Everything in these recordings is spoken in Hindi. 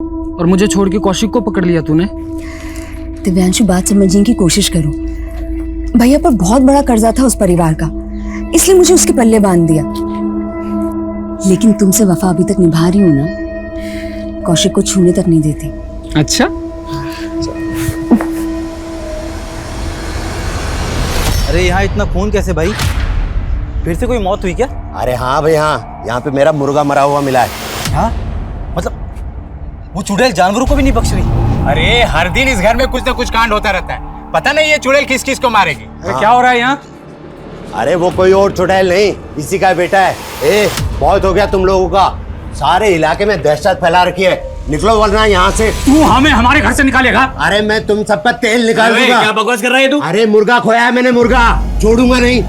और मुझे छोड़ के कौशिक को पकड़ लिया तूने। दिव्यांशु, बात समझने की कोशिश करो। भैया पर बहुत बड़ा कर्जा था उस परिवार का, इसलिए मुझे उसके पल्ले बांध दिया। लेकिन तुमसे वफा अभी तक निभा रही हूं ना, कौशिक को छूने तक नहीं देती। अच्छा, अरे यहाँ इतना खून कैसे भाई? फिर से कोई मौत हुई क्या? अरे हाँ भाई हाँ, यहाँ पे मेरा मुर्गा मरा हुआ मिला है। हाँ मतलब वो चुड़ैल जानवरों को भी नहीं बख्श रही। अरे हर दिन इस घर में कुछ ना कुछ कांड होता रहता है, पता नहीं ये चुड़ैल किस किस को मारेगी। अरे क्या हो रहा है यहाँ? अरे वो कोई और चुड़ैल नहीं, इसी का बेटा है। ए, बहुत हो गया तुम लोगों का, सारे इलाके में दहशत फैला रखी है। निकलो वरना यहाँ से। तू हमें हमारे घर से निकालेगा? अरे मैं तुम सब पर तेल निकाल दूंगा। क्या बकवास कर रहा है तू? अरे मुर्गा खोया है मैंने, मुर्गा छोड़ूंगा नहीं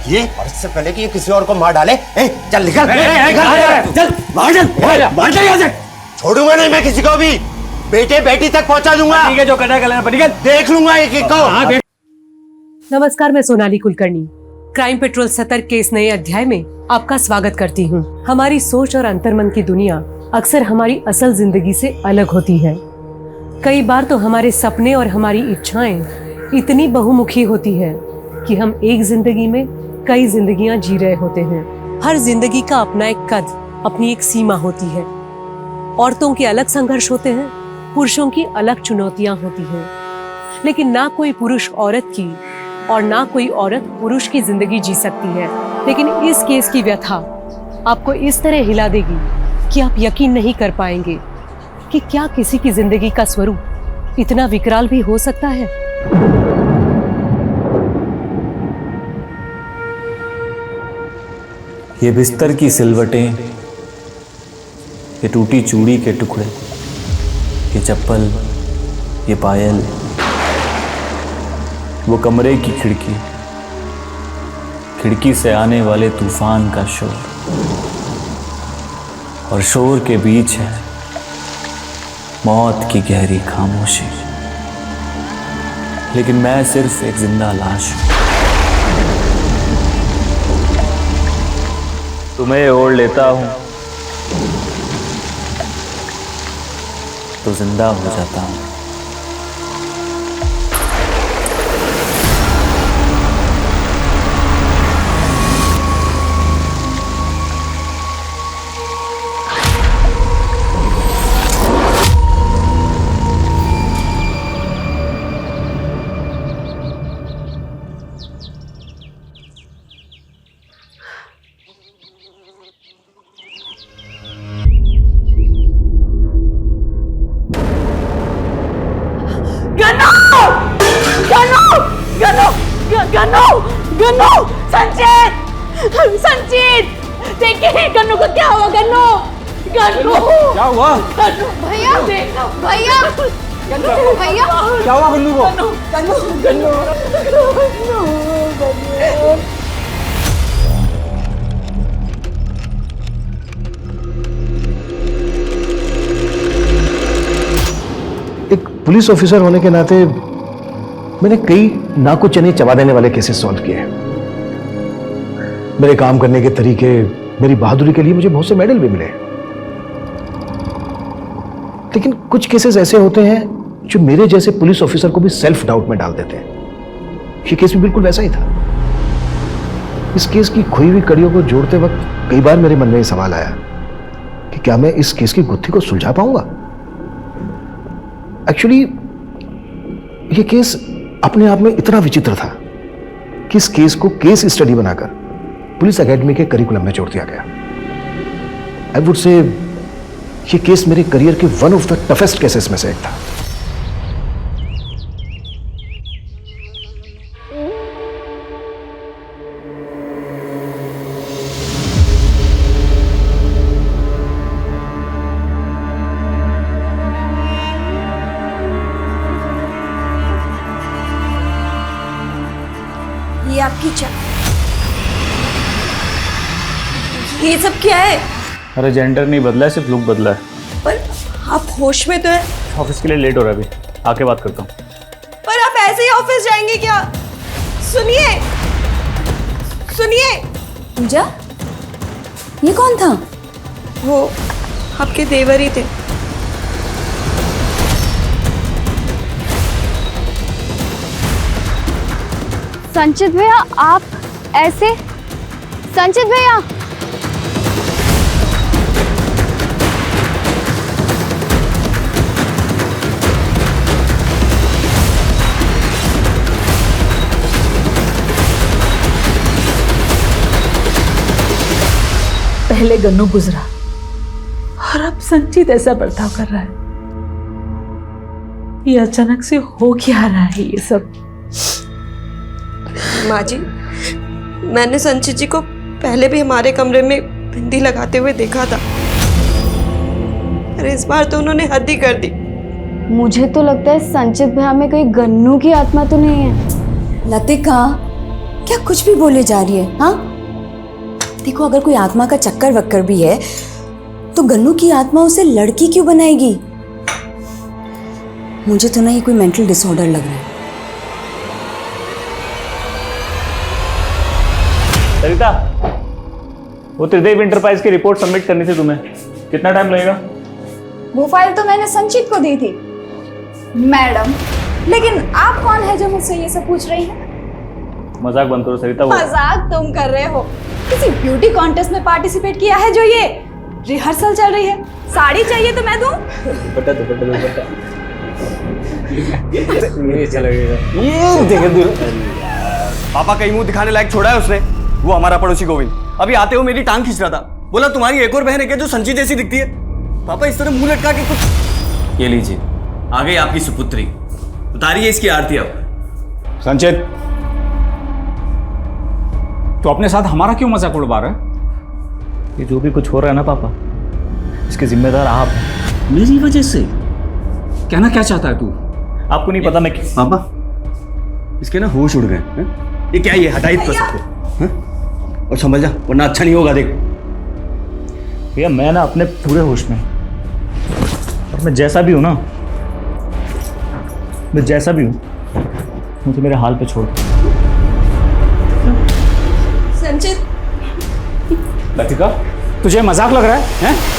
ये। और इससे पहले कि ये किसी और को मार डाले, चल निकल, चल बाहर चल यहाँ से। छोड़ूंगा नहीं मैं किसी को भी, बेटे बेटी तक पहुंचा दूंगा। ठीक है, जो करना है कर लेना, देख लूंगा एक एक को। नमस्कार, मैं सोनाली कुलकर्णी क्राइम पेट्रोल सतर्क के इस नए अध्याय में आपका स्वागत करती हूँ। हमारी सोच और अंतर्मन की दुनिया अक्सर हमारी असल जिंदगी से अलग होती है। कई बार तो हमारे सपने और हमारी इच्छाएं इतनी बहुमुखी होती है कि हम एक जिंदगी में कई जिंदगियां जी रहे होते हैं। हर जिंदगी का अपना एक कद, अपनी एक सीमा होती है। औरतों के अलग संघर्ष होते हैं, पुरुषों की अलग चुनौतियां होती हैं। लेकिन ना कोई पुरुष औरत की और ना कोई औरत पुरुष की जिंदगी जी सकती है। लेकिन इस केस की व्यथा आपको इस तरह हिला देगी कि आप यकीन नहीं कर पाएंगे कि क्या किसी की जिंदगी का स्वरूप इतना विकराल भी हो सकता है। ये बिस्तर की सिलवटें, ये टूटी चूड़ी के टुकड़े, ये चप्पल, ये पायल, वो कमरे की खिड़की, खिड़की से आने वाले तूफान का शोर, और शोर के बीच है मौत की गहरी खामोशी। लेकिन मैं सिर्फ एक जिंदा लाश हूं। तुम्हें ओढ़ लेता हूं तो जिंदा हो जाता हूं। गन्नू, संजीत, देखिए गन्नू को क्या हुआ। गन्नू क्या हुआ? गन्नू भैया, भैया क्या हुआ गन्नू को? गन्नू एक पुलिस ऑफिसर होने के नाते मैंने कई नाको चने चबा देने वाले केसेस सॉल्व किए हैं। मेरे काम करने के तरीके, मेरी बहादुरी के लिए मुझे बहुत से मेडल भी मिले। लेकिन कुछ केसेस ऐसे होते हैं जो मेरे जैसे पुलिस ऑफिसर को भी सेल्फ डाउट में डाल देते हैं। ये केस भी बिल्कुल वैसा ही था। इस केस की खोई हुई कड़ियों को जोड़ते वक्त कई बार मेरे मन में ये सवाल आया कि क्या मैं इस केस की गुत्थी को सुलझा पाऊंगा। एक्चुअली ये केस अपने आप में इतना विचित्र था कि इस केस को केस स्टडी बनाकर पुलिस एकेडमी के करिकुलम में जोड़ दिया गया। आई वुड से ये केस मेरे करियर के one of the toughest cases में से एक था। ये आपकी चाय, ये सब क्या है? अरे जेंडर नहीं बदला है, सिर्फ लुक बदला है। पर आप होश में तो है। ऑफिस के लिए लेट हो रहा है, अभी आके बात करता हूँ। पर आप ऐसे ही ऑफिस जाएंगे क्या? सुनिए पूजा, ये कौन था? वो आपके देवर ही थे। संचित भैया आप ऐसे? संचित भैया पहले गन्नू गुजरा और अब संचित ऐसा बर्ताव कर रहा है। ये अचानक से हो क्या रहा है ये सब? माँ जी, मैंने संचित जी को पहले भी हमारे कमरे में बिंदी लगाते हुए देखा था, अरे इस बार तो उन्होंने हद ही कर दी। मुझे तो लगता है संचित भैया में कहीं गन्नू की आत्मा तो नहीं है। लतिका, क्या कुछ भी बोले जा रही है? हाँ, देखो अगर कोई आत्मा का चक्कर वक्कर भी है तो गन्नू की आत्मा उसे लड़की क्यों बनाएगी? मुझे तो ना ये कोई मेंटल डिसऑर्डर लग रहा है। सरिता, वो त्रिदेव इंटरप्राइज की रिपोर्ट सबमिट करनी थी तुम्हें, कितना टाइम लगेगा? वो फाइल तो मैंने संचित को दी थी मैडम, लेकिन आप कौन है जो मुझसे ये सब पूछ रही हैं? मजाक बंद करो सरिता। मजाक तुम कर रहे हो? किसी ब्यूटी कॉन्टेस्ट में पार्टिसिपेट किया है जो ये रिहर्सल चल रही है? साड़ी चाहिए तो मैं दूं? दुपट्टा दुपट्टा दुपट्टा ये चलेगा। ये देखे पापा कहीं मुंह दिखाने लायक छोड़ा है उसने। वो हमारा पड़ोसी गोविंद अभी आते हो मेरी टांग खींच रहा था, बोला तुम्हारी एक और बहन है क्या जो संचित जैसी दिखती है? पापा इस तरह मुंह लटका के कुछ। ये लीजिए, आ गई आपकी सुपुत्री, उतारिए इसकी आरती अब। संचित, तो अपने साथ हमारा क्यों मजाक उड़वा रहा है? ये जो भी कुछ हो रहा है ना पापा, इसके जिम्मेदार आप हैं। मेरी वजह से? कहना क्या चाहता है तू? आपको नहीं पता मैं पापा इसके ना होश उड़ गए हैं? ये क्या, ये हटाई तो सबको और समझ जा वरना अच्छा नहीं होगा। देख भैया, मैं ना अपने पूरे होश में, और मैं जैसा भी हूं ना, मैं जैसा भी हूं, मुझे मेरे हाल पे छोड़ दो। संचित, लतिका, तुझे मजाक लग रहा है? हैं?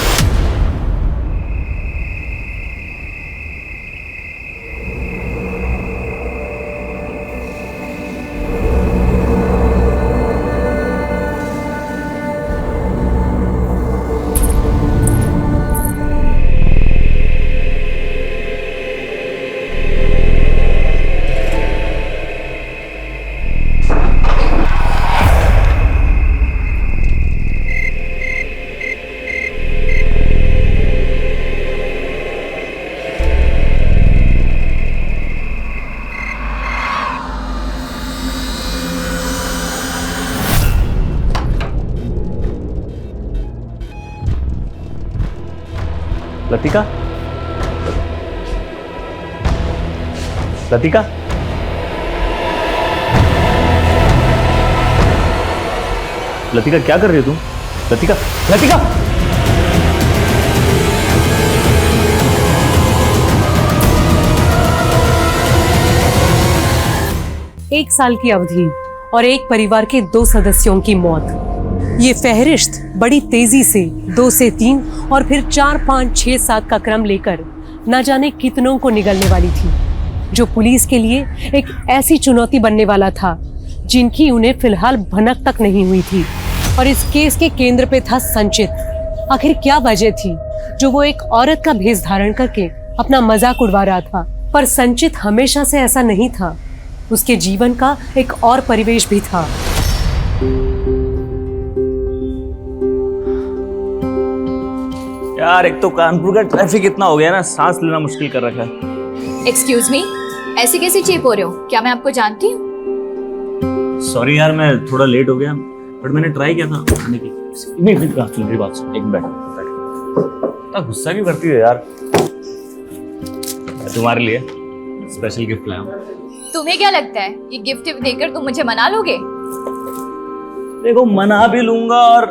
लतिका, लतिका, लतिका क्या कर रही हो तुम? लतिका, लतिका! एक साल की अवधि और एक परिवार के 2 सदस्यों की मौत। ये फहरिस्त बड़ी तेजी से 2 से 3 और फिर 4, 5, 6, 7 का क्रम लेकर न जाने कितनों को निगलने वाली थी, जो पुलिस के लिए एक ऐसी चुनौती बनने वाला था जिनकी उन्हें फिलहाल भनक तक नहीं हुई थी। और इस केस के केंद्र पे था संचित। आखिर क्या वजह थी जो वो एक औरत का भेष धारण करके अपना मजाक उड़वा रहा था? पर संचित हमेशा से ऐसा नहीं था। उसके जीवन का एक और परिवेश भी था। यार, एक तो कानपुर का ट्रैफिक इतना हो गया ना, सांस लेना मुश्किल कर रखा है। एक्सक्यूज मी, ऐसे कैसे चीप हो रहे हो? क्या मैं आपको जानती हूँ? सॉरी यार, मैं थोड़ा लेट हो गया, बट मैंने ट्राई किया था आने की। नहीं, सुन मेरी बात सुन, एक मिनट बैठ। गुस्सा क्यों करती है यार? तुम्हारे लिए स्पेशल गिफ्ट लाया हूं। तुम्हें क्या लगता है ये गिफ्ट देकर तुम मुझे मना लोगे? देखो, मना भी लूंगा और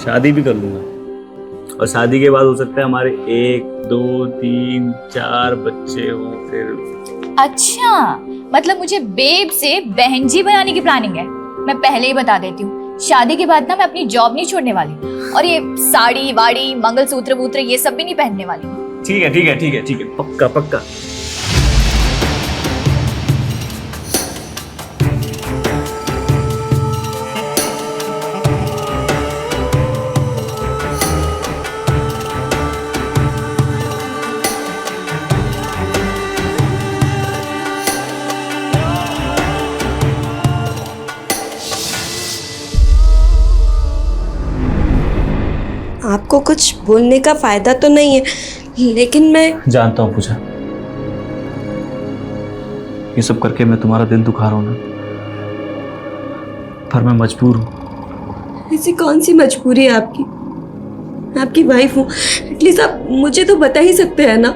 शादी भी कर लूंगा, और शादी के बाद हो सकता है हमारे 1, 2, 3, 4 बच्चे हो फिर। अच्छा, मतलब मुझे बेब से बहन जी बनाने की प्लानिंग है? मैं पहले ही बता देती हूँ, शादी के बाद ना मैं अपनी जॉब नहीं छोड़ने वाली, और ये साड़ी वाड़ी मंगलसूत्र वूत्र ये सब भी नहीं पहनने वाली। ठीक है, ठीक है, ठीक है, ठीक है, पक्का पक्का। आपको कुछ बोलने का फायदा तो नहीं है, लेकिन मैं जानता हूँ पूजा, ये सब करके मैं तुम्हारा दिल दुखा रहा हूँ ना, पर मैं मजबूर हूँ। ऐसी कौन सी मजबूरी है आपकी? मैं आपकी वाइफ हूँ, एटलीस्ट आप मुझे तो बता ही सकते हैं ना।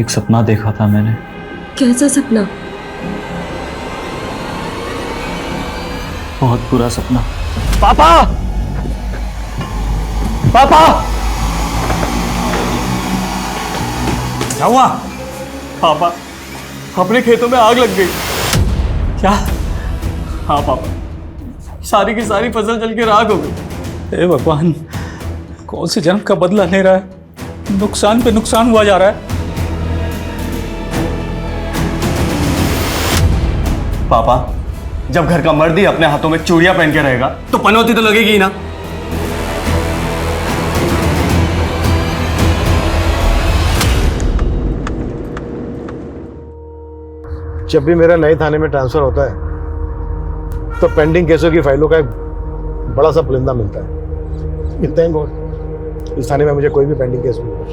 एक सपना देखा था मैंने। कैसा सपना? बहुत बुरा सपना। पापा, पापा, क्या हुआ? पापा, अपने खेतों में आग लग गई। क्या? हाँ पापा, सारी की सारी फसल जल के राख हो गई। हे भगवान, कौन से जन्म का बदला ले रहा है? नुकसान पे नुकसान हुआ जा रहा है। पापा, जब घर का मर्द ही अपने हाथों में चूड़ियां पहन के रहेगा तो पनौती तो लगेगी ही ना। जब भी मेरा नए थाने में ट्रांसफर होता है तो पेंडिंग केसों की फाइलों का एक बड़ा सा पुलिंदा मिलता है। थैंक गॉड इस थाने में मुझे कोई भी पेंडिंग केस नहीं मिला।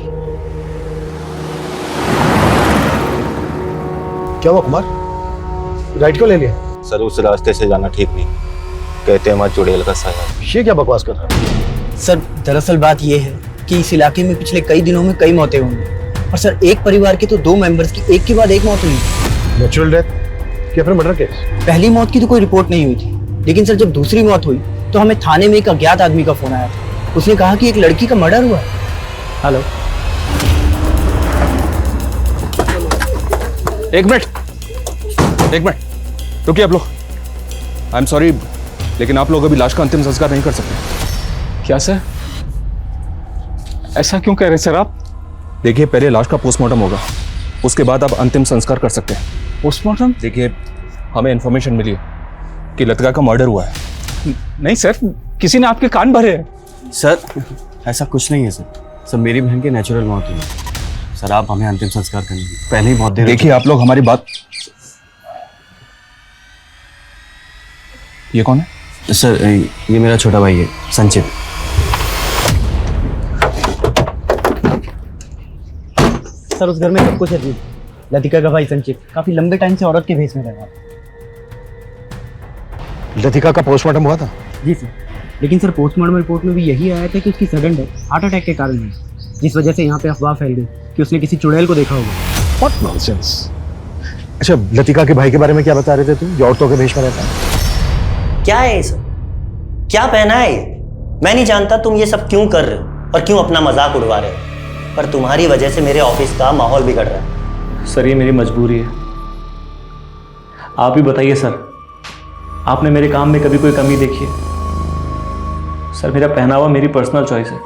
क्या हुआ कुमार, राइट क्यों ले लिया? सर उस रास्ते से जाना ठीक नहीं, कहते हैं वहाँ चुड़ैल का साया। ये क्या बकवास कर रहा है? सर दरअसल बात यह है कि इस इलाके में पिछले कई दिनों में कई मौतें हुई हैं। और सर एक परिवार के तो 2 मेंबर्स की एक के बाद एक मौत हुई। नेचुरल डेथ या फिर मर्डर केस? पहली मौत की तो कोई रिपोर्ट नहीं हुई थी, लेकिन सर जब दूसरी मौत हुई तो हमें थाने में एक अज्ञात आदमी का फोन आया था। उसने कहा कि एक लड़की का मर्डर हुआ है। हेलो, एक मिनट रुकिए आप लोग। आई एम सॉरी, लेकिन आप लोग अभी लाश का अंतिम संस्कार नहीं कर सकते। क्या सर, ऐसा क्यों कह रहे सर आप? देखिए, पहले लाश का पोस्टमार्टम होगा, उसके बाद आप अंतिम संस्कार कर सकते हैं। पोस्टमार्टम? देखिए, हमें इन्फॉर्मेशन मिली है कि लतिका का मर्डर हुआ है। नहीं सर, किसी ने आपके कान भरे हैं। सर ऐसा कुछ नहीं है सर मेरी बहन की नेचुरल मौत हुई। सर आप हमें अंतिम संस्कार करेंगे, पहले ही बहुत देर। देखिए आप लोग हमारी बात। ये कौन है? सर ये मेरा छोटा भाई है, संचित। सर उस घर में सब कुछ अजीब। लतिका का भाई संचित काफी लंबे टाइम से औरत के भेष में रहा। लतिका का पोस्टमार्टम हुआ था? जी सर, लेकिन सर पोस्टमार्टम रिपोर्ट में भी यही आया था कि उसकी सडन डेथ हार्ट अटैक के कारण हुई, जिस वजह से यहाँ पे अफवाह फैल गई कि उसने किसी चुड़ैल को देखा होगा। What nonsense. अच्छा, लतिका के भाई के बारे में क्या बता रहे थे तुम, जो औरतों के भेष में रहता है? क्या है ये सब? क्या पहना है ये? मैं नहीं जानता तुम ये सब क्यों कर रहे हो और क्यों अपना मजाक उड़वा रहे हो, पर तुम्हारी वजह से मेरे ऑफिस का माहौल बिगड़ रहा है। सर ये मेरी मजबूरी है, आप ही बताइए सर, आपने मेरे काम में कभी कोई कमी देखी है? सर मेरा पहनावा मेरी पर्सनल चॉइस है,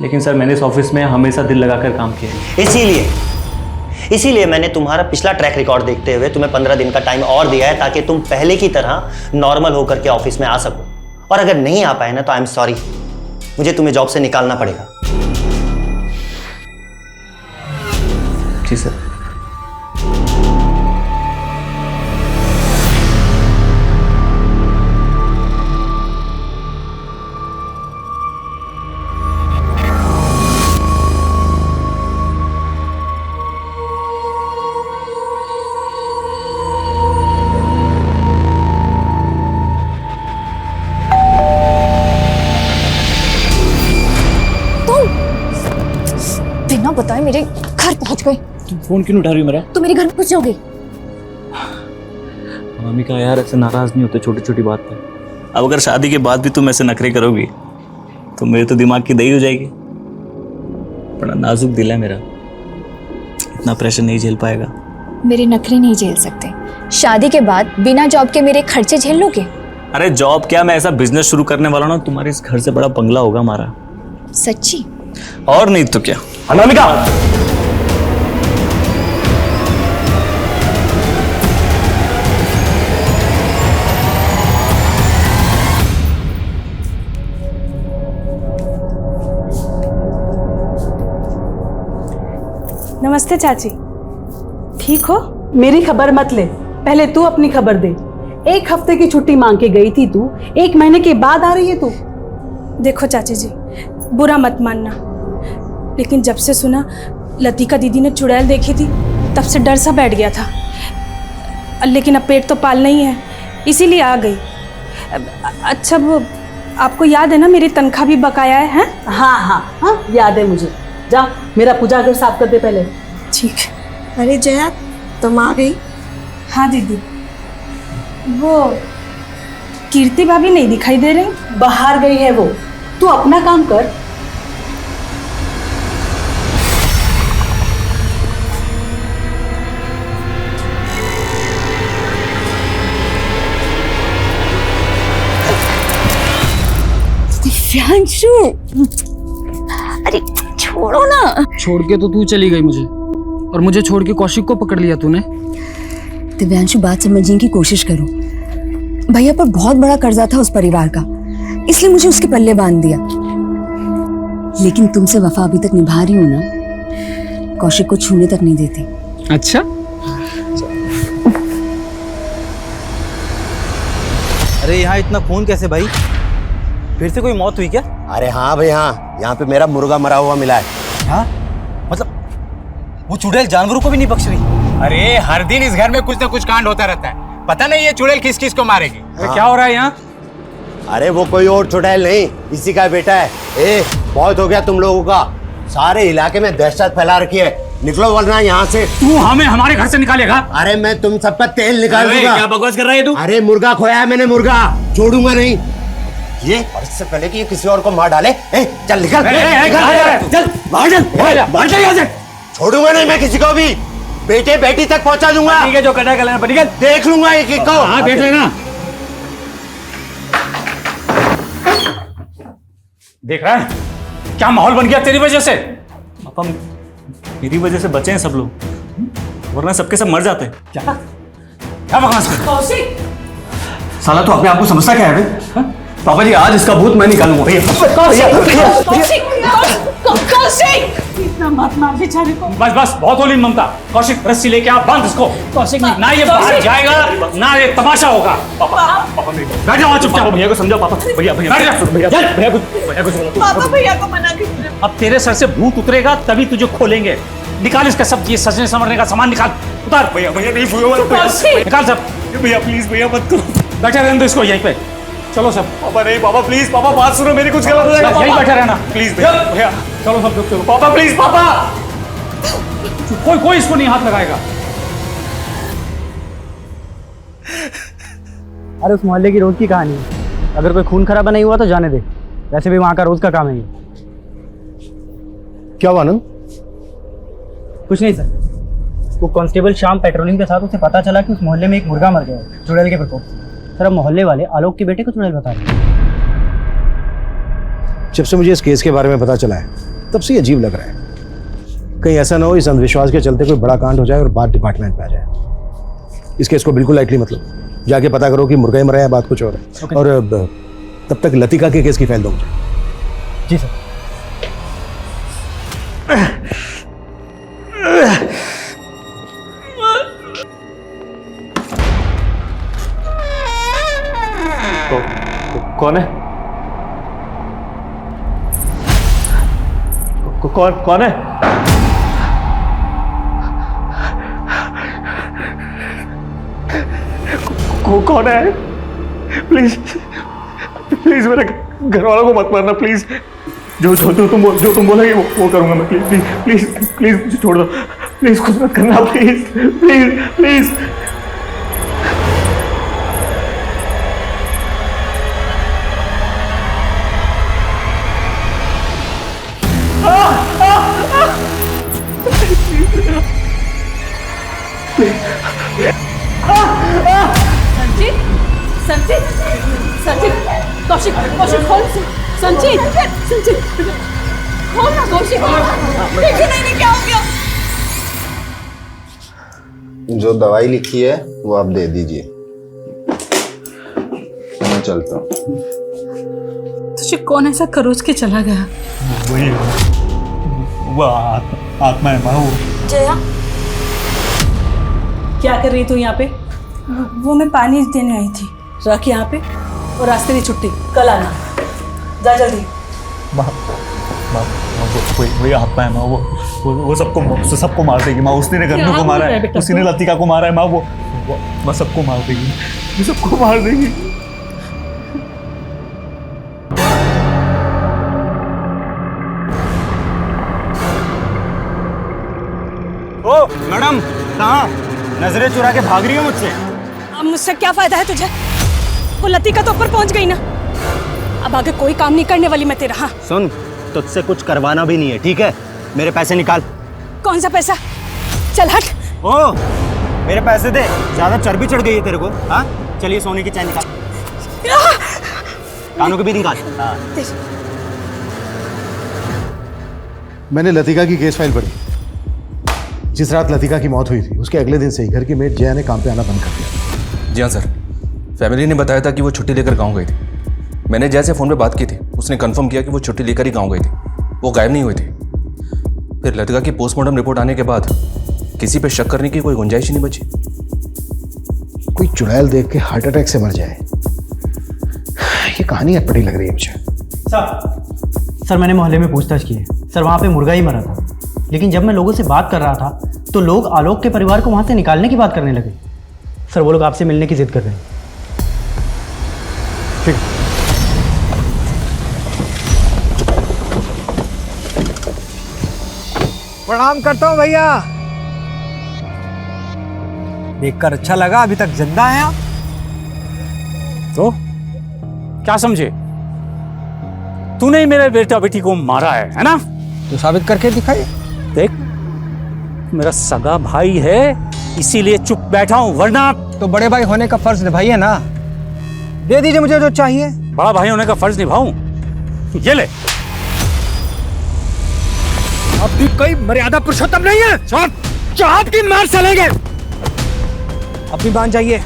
लेकिन सर मैंने इस ऑफिस में हमेशा दिल लगाकर काम किया है। इसीलिए मैंने तुम्हारा पिछला ट्रैक रिकॉर्ड देखते हुए तुम्हें 15 दिन का टाइम और दिया है, ताकि तुम पहले की तरह नॉर्मल होकर के ऑफिस में आ सको। और अगर नहीं आ पाए ना तो आई एम सॉरी, मुझे तुम्हें जॉब से निकालना पड़ेगा। जी सर। बिना बताए मेरे घर पहुंच गए। तुम फोन क्यों उठा रही हो मेरा? तो मेरे घर पहुंच जाओगे? मामी का यार ऐसे नाराज नहीं होते छोटी छोटी बात पे। अब अगर शादी के बाद भी तुम ऐसे नखरे करोगी तो मेरे तो दिमाग की दही हो जाएगी। बड़ा नाजुक दिल है मेरा, इतना प्रेशर नहीं झेल पाएगा। मेरे नखरे नहीं झेल सकते। शादी के बाद बिना जॉब के मेरे खर्चे झेल लोगे? अरे जॉब क्या, मैं ऐसा बिजनेस शुरू करने वाला हूँ, तुम्हारे इस घर से बड़ा बंगला होगा हमारा। सच्ची? और नहीं तो क्या। अनामिका, नमस्ते चाची, ठीक हो? मेरी खबर मत ले, पहले तू अपनी खबर दे। 1 हफ्ते की छुट्टी मांग के गई थी तू, 1 महीने के बाद आ रही है तू। देखो चाची जी, बुरा मत मानना, लेकिन जब से सुना लतिका दीदी ने चुड़ैल देखी थी तब से डर सा बैठ गया था। लेकिन अब पेट तो पालना ही है, इसीलिए आ गई। अच्छा वो आपको याद है ना मेरी तनख्वाह भी बकाया है? हाँ हाँ हाँ, याद है मुझे। जा मेरा पूजा घर साफ कर दे पहले। ठीक। अरे जया, तुम आ गई? हाँ दीदी। वो कीर्ति भाभी नहीं दिखाई दे रही? बाहर गई है वो, तू अपना काम कर। दिव्यांशु, अरे छोड़ो ना। छोड़ के तो तू चली गई मुझे, और मुझे छोड़ के कौशिक को पकड़ लिया तूने। दिव्यांशु, बात समझने की कोशिश करो। भैया पर बहुत बड़ा कर्जा था उस परिवार का, इसलिए मुझे उसके पल्ले बांध दिया। लेकिन तुमसे वफा अभी तक निभा रही हूं ना, कौशिक को छूने तक नहीं देती। अच्छा, अरे यहाँ इतना खून कैसे भाई? फिर से कोई मौत हुई क्या? अरे हाँ भाई हाँ, यहाँ पे मेरा मुर्गा मरा हुआ मिला है। हाँ मतलब वो चुड़ैल जानवरों को भी नहीं बख्श रही। अरे हर दिन इस घर में कुछ ना कुछ कांड होता रहता है, पता नहीं ये चुड़ैल किस किस को मारेगी। हाँ। क्या हो रहा है यहाँ? अरे वो कोई और चुड़ैल नहीं, इसी का बेटा है। बहुत हो गया तुम लोगों का, सारे इलाके में दहशत फैला रखी है। निकलो वरना यहाँ से। तू हमें हमारे घर से निकालेगा? अरे मैं तुम सबका तेल निकाल दूंगा। क्या बकवास कर रहा है तू? अरे मुर्गा खोया है मैंने, मुर्गा छोड़ूंगा नहीं। ये और इससे पहले कि ये किसी और को मार डाले, चल निकल। चल मार चल यहाँ से। छोड़ूंगा नहीं मैं किसी को भी, बेटे बेटी तक पहुंचा दूंगा। ठीक है, जो करना कर लेना, निकल। देख लूंगा एक को। हाँ देख लेना। देख रहा है क्या माहौल बन गया तेरी वजह से? पापा मेरी वजह से बचे हैं सब लोग, वरना सबके सब मर जाते। क्या बकवास कर? कौशिक, साला तो अपने आप को समझता क्या है बे? पापा जी आज इसका भूत मैं निकालूंगा। इतना मत मार बेचारे को। बस बस बहुत होली ममता। कौशिक रस्सी लेके आप बांध इसको। कौशिक ना ये बाहर जाएगा ना ये तमाशा होगा। पापा बैठ जाओ चुपचाप। भैया को समझाओ। पापा भैया पापा भैया को मना कीजिए। अब तेरे सर से भूत उतरेगा तभी तुझे खोलेंगे। निकाल इसका सब ये सजने संवरने का सामान निकाल, उतार। भैया नहीं भैया निकाल सब। भैया प्लीज भैया मत करो। बैठे रहने दो इसको यहीं पे। चलो सब। पापा नहीं, पापा प्लीज, पापा बात सुनो मेरी, कुछ गलत हो जाएगा। यहीं बैठे रहना प्लीज भैया। चलो सब लोग चलो। पापा प्लीज, पापा कोई इसको नहीं हाथ लगाएगा। अरे उस मोहल्ले की रोज की कहानी है, अगर कोई खून खराबा नहीं हुआ तो जाने दे, वैसे भी वहाँ का रोज का काम है ये। क्या हुआ आनंद? कुछ नहीं सर, वो कांस्टेबल शाम पेट्रोलिंग के साथ उसे पता चला कि उस मोहल्ले में एक मुर्गा मर गया है चुड़ैल के प्रकोप से। सर अब मोहल्ले वाले आलोक के बेटे को चुड़ैल बता रहे हैं। जब से मुझे इस केस के बारे में पता चला है तब से ये अजीब लग रहा है। कहीं ऐसा ना हो इस अंधविश्वास के चलते कोई बड़ा कांड हो जाए और बात डिपार्टमेंट में आ जाए। इस केस को बिल्कुल लाइटली मत लो, जाके पता करो कि मुर्गा ही मरा है, बात कुछ और है। और तब तक लतिका के केस की फाइल दो मुझे। जी सर। कौन है? कौन है? कौन है? प्लीज प्लीज मेरे घर वालों को मत मारना प्लीज। जो तुम बोलेंगे वो करूंगा मैं। प्लीज प्लीज प्लीज प्लीज मुझे छोड़ दो प्लीज, कुछ मत करना please please please. Sanjeet, Sanjeet, Sanjeet, Kaushik, Kaushik खोल। संजीत, संजीत, खोल ना कौशिक। देखिए नहीं क्या हो गया। जो दवाई लिखी है वो आप दे दीजिए, मैं चलता हूँ। तुझे कौन ऐसा खरोच के चला गया? वही वो आत्मा है माँ। जया, क्या कर रही तू यहाँ पे? वो मैं पानी देने आई थी। रख यहाँ पे और रास्ते की छुट्टी कल आना। जा जल्दी। माँ वही आपका है माँ, वो सबको मार देगी माँ। उसी ने गन्नू को मारा है, उसी ने लतिका को मारा है माँ। वो सबको मार देगी, वो सबको मार देगी। ओ मैडम, कहाँ नजरें चुरा के भाग रही हो मुझसे? अब मुझसे क्या फायदा है तुझे? वो लतिका तो ऊपर पहुंच गई ना, अब आगे कोई काम नहीं करने वाली मैं तेरा। हाँ सुन, तुझसे कुछ करवाना भी नहीं है, ठीक है? मेरे पैसे निकाल। कौन सा पैसा? चल हट। ओ मेरे पैसे दे, ज्यादा चर्बी चढ़ गई है तेरे को। हाँ चलिए, सोने की चैन निकाल, कानों के भी निकाल। मैंने लतिका की केस फाइल पढ़ी। जिस रात लतिका की मौत हुई थी उसके अगले दिन से ही घर की मेड जया ने काम पे आना बंद कर दिया। जी हाँ सर, फैमिली ने बताया था कि वो छुट्टी लेकर गाँव गई थी। मैंने जया से फ़ोन पे बात की थी, उसने कंफर्म किया कि वो छुट्टी लेकर ही गाँव गई थी, वो गायब नहीं हुई थी। फिर लतिका की पोस्टमार्टम रिपोर्ट आने के बाद किसी पे शक करने की कोई गुंजाइश ही नहीं बची। कोई चुड़ैल देख के हार्ट अटैक से मर जाए, ये कहानी अटपटी लग रही है मुझे। सर मैंने मोहल्ले में पूछताछ की है सर, वहाँ पे मुर्गा ही मरा था। लेकिन जब मैं लोगों से बात कर रहा था तो लोग आलोक के परिवार को वहाँ से निकालने की बात करने लगे। सर वो लोग आपसे मिलने की जिद कर रहे हैं। ठीक। प्रणाम करता हूँ भैया। देखकर अच्छा लगा, अभी तक जिंदा हैं आप। तो क्या समझे? तूने ही मेरे बेटा बेटी को मारा है ना? तो साबित करके दिखाइए। देख, मेरा सगा भाई है इसीलिए चुप बैठा हूं, वरना तो बड़े भाई होने का फर्ज निभाइए ना। दे दीजिए मुझे जो चाहिए। बड़ा भाई होने का फर्ज निभाऊं? ये ले। अब भी कोई मर्यादा पुरुषोत्तम नहीं है। चाहत की मार चलेंगे। अब भी मान जाइए,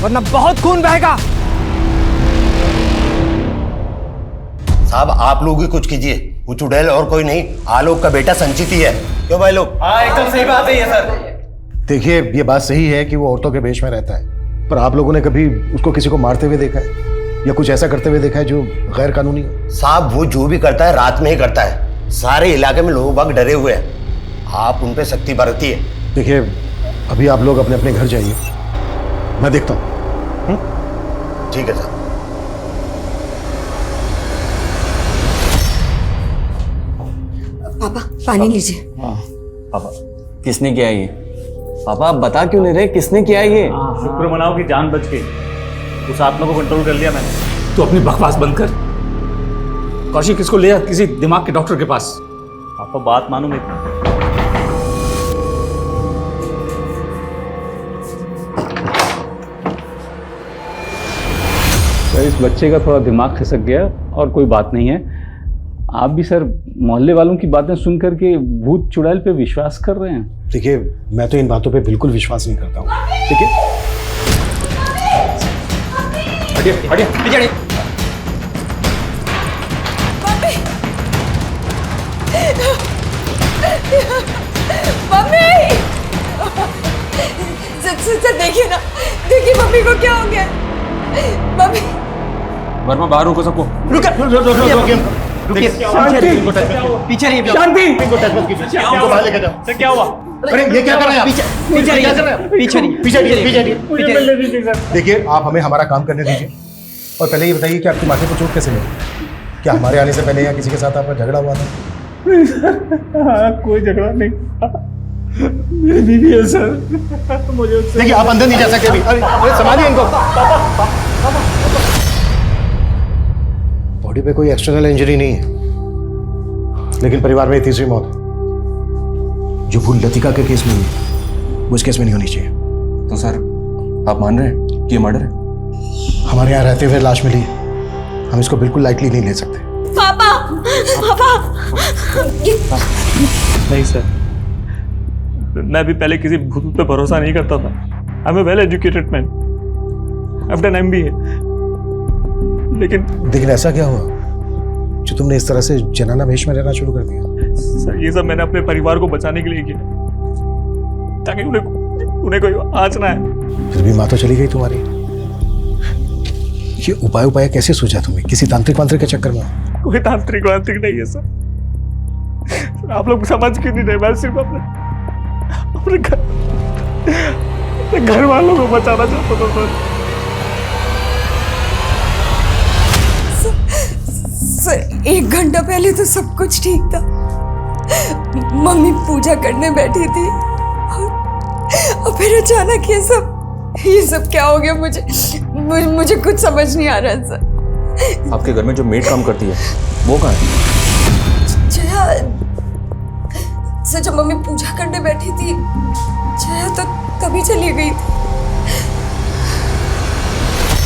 वरना बहुत खून बहेगा। साहब आप लोग ही कुछ कीजिए, वो चुड़ैल और कोई नहीं, आलोक का बेटा संचित ही है। क्यों भाई लोग? हाँ एकदम सही बात है ये सर। देखिए, ये बात सही है कि वो औरतों के भेष में रहता है, पर आप लोगों ने कभी उसको किसी को मारते हुए देखा है या कुछ ऐसा करते हुए देखा है जो गैर कानूनी हो? साहब वो जो भी करता है रात में ही करता है। सारे इलाके में लोग बाग डरे हुए हैं, आप उन पे सख्ती बरतिए। देखिए, अभी आप लोग अपने अपने घर जाइए, मैं देखता हूँ। ठीक है साहब। पापा पानी लीजिए। पापा किसने किया ये? पापा आप बता क्यों नहीं रहे किसने किया ये? शुक्र मनाओ कि जान बच गई, उस आत्मा को कंट्रोल कर लिया मैंने। तू अपनी बकवास बंद कर। कौशिक इसको ले जा किसी दिमाग के डॉक्टर के पास। पापा बात मानो मेरी। सर इस बच्चे का थोड़ा दिमाग खिसक गया और कोई बात नहीं है। आप भी सर मोहल्ले वालों की बातें सुनकर के भूत चुड़ैल पे विश्वास कर रहे हैं। देखिए, मैं तो इन बातों पे बिल्कुल विश्वास नहीं करता हूँ। ठीक है, हटिए हटिए पीछे हटिए। मम्मी सर देखिए ना, देखिए मम्मी को क्या हो गया। मम्मी वर्मा बाहर रुको सबको। रुकिए शांति, पीछे रहिए। शांति, क्या हुआ? अरे ये क्या कर रहे हैं आप? पीछे। देखिए, आप हमें हमारा काम करने दीजिए और पहले ये बताइए कि आपकी माथे को चोट कैसे लगी? क्या हमारे आने से पहले या किसी के साथ आपका झगड़ा हुआ था? कोई झगड़ा नहीं, मेरी बीवी है सर। मुझे देखिए, आप अंदर नहीं जा सकते अभी। अरे संभालिए इनको। बॉडी पे कोई एक्सटर्नल इंजरी नहीं है, लेकिन परिवार में तीसरी मौत है जो भूल लतिका के केस में हुई, वो इस केस में नहीं होनी चाहिए। तो सर आप मान रहे हैं कि ये मर्डर है? हमारे यहाँ रहते हुए लाश मिली है, हम इसको बिल्कुल लाइटली नहीं ले सकते। पापा पापा नहीं सर, मैं भी पहले किसी भूत पे भरोसा नहीं करता था। I am a well educated man, I have done MBA। लेकिन ऐसा क्या हुआ जो तुमने इस तरह से जनाना वेश में रहना शुरू कर दिया? सर ये सब मैंने अपने परिवार को बचाने के लिए किया, ताकि उन्हें कोई आँच ना आए। फिर भी माँ तो चली गई तुम्हारी। ये उपाय कैसे सूझा तुम्हें? किसी तांत्रिक वांत्रिक के चक्कर में? कोई तांत्रिक वांत्रिक नहीं है सर। आप लोग समझ क्यों नहीं रहे? मैं सिर्फ अपने घर वालों को बचाना चाहता था सर। 1 घंटा पहले तो सब कुछ ठीक था। मम्मी पूजा करने बैठी थी और फिर अचानक ये सब क्या हो गया? मुझे कुछ समझ नहीं आ रहा है सर। आपके घर में जो मेड काम करती है वो कहाँ है? जया सर, जब मम्मी पूजा करने बैठी थी जया तो तभी चली गई थी।